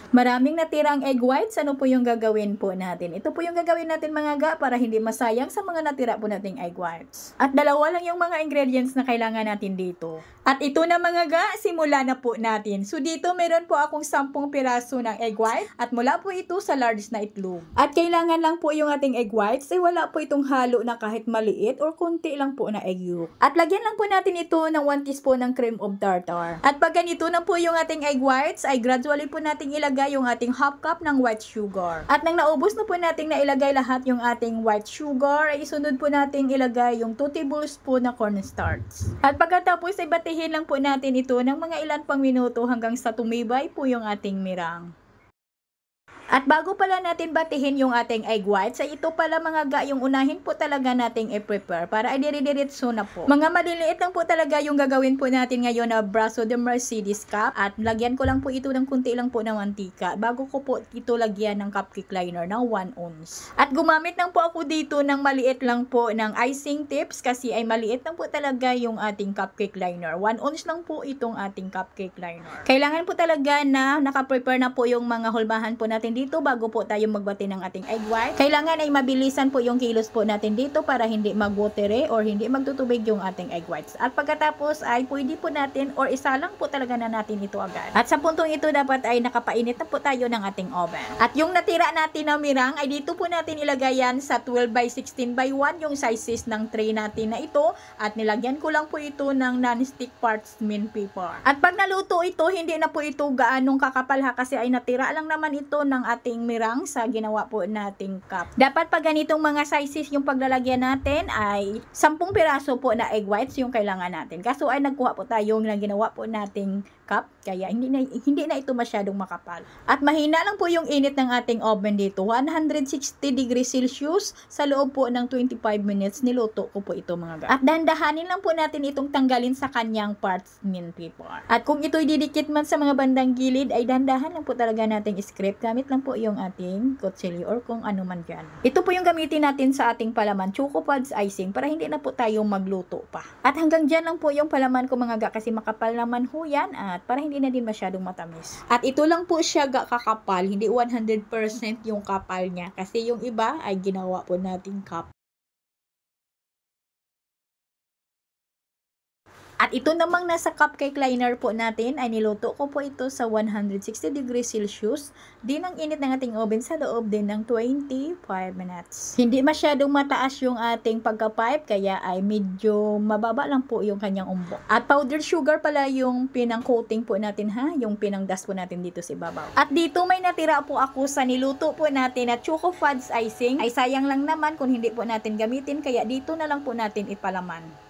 Maraming natirang egg whites, ano po yung gagawin po natin? Ito po yung gagawin natin mga ga para hindi masayang sa mga natira po nating egg whites. At dalawa lang yung mga ingredients na kailangan natin dito. At ito na mga ga, simula na po natin. So dito meron po akong 10 piraso ng egg white at mula po ito sa large na itlog. At kailangan lang po yung ating egg whites ay wala po itong halo na kahit maliit or konti lang po na egg yolk. At lagyan lang po natin ito ng 1 teaspoon ng cream of tartar. At pag ganito na po yung ating egg whites, ay gradually po nating ilagay yung ating half cup ng white sugar. At nang naubos na po nating nailagay lahat yung ating white sugar, ay isunod po nating ilagay yung 2 tablespoon na cornstarch. At pagkatapos ay batihin lang po natin ito ng mga ilan pang minuto hanggang sa tumibay po yung ating mirang. At bago pala natin batihin yung ating egg whites, ay ito pala mga ga, yung unahin po talaga nating i-prepare para ay dire-diretso na po. Mga maliliit lang po talaga yung gagawin po natin ngayon na braso de Mercedes cup at lagyan ko lang po ito ng kunti lang po ng mantika bago ko po ito lagyan ng cupcake liner na 1 ounce. At gumamit lang po ako dito ng maliit lang po ng icing tips kasi ay maliit lang po talaga yung ating cupcake liner. 1 ounce lang po itong ating cupcake liner. Kailangan po talaga na naka-prepare na po yung mga hulmahan po natin dito bago po tayo magbati ng ating egg white. Kailangan ay mabilisan po yung kilos po natin dito para hindi mag-watery or hindi magtutubig yung ating egg whites. At pagkatapos ay pwede po natin or isa lang po talaga na natin ito agad. At sa puntong ito dapat ay nakapainit na po tayo ng ating oven. At yung natira natin na mirang ay dito po natin ilagay yan sa 12 by 16 by 1 yung sizes ng tray natin na ito at nilagyan ko lang po ito ng non-stick parchment paper. At pag naluto ito, hindi na po ito gaanong kakapal ha kasi ay natira lang naman ito ng ating mirang sa ginawa po nating cup. Dapat pag ganitong mga sizes yung paglalagyan natin ay 10 piraso po na egg whites yung kailangan natin. Kaso ay nagkuha po tayo ng ginawa po nating cup kaya hindi na ito masyadong makapal. At mahina lang po yung init ng ating oven dito. 160 degrees Celsius sa loob po ng 25 minutes niluto ko po ito mga ga. At dahan-dahanin lang po natin itong tanggalin sa kanyang parchment paper. At kung ito'y didikit man sa mga bandang gilid ay dahan-dahan lang po talaga nating scrape. Gamit lang po yung ating kutsilyo or kung ano man dyan. Ito po yung gamitin natin sa ating palaman, Choco Pods icing para hindi na po tayo magluto pa. At hanggang dyan lang po yung palaman ko mga ga kasi makapal naman ho yan at para hindi na din masyadong matamis. At ito lang po siya ga kakapal, hindi 100% yung kapal niya kasi yung iba ay ginawa po nating cup. At ito namang nasa cupcake liner po natin ay niluto ko po ito sa 160 degrees Celsius. Din ang init ng ating oven sa loob din ng 25 minutes. Hindi masyadong mataas yung ating pagka-pipe kaya ay medyo mababa lang po yung kanyang umbok. At powdered sugar pala yung pinang-coating po natin ha, yung pinang-dust po natin dito sa ibabaw. At dito may natira po ako sa niluto po natin na Choco Fudge icing. Ay sayang lang naman kung hindi po natin gamitin kaya dito na lang po natin ipalaman.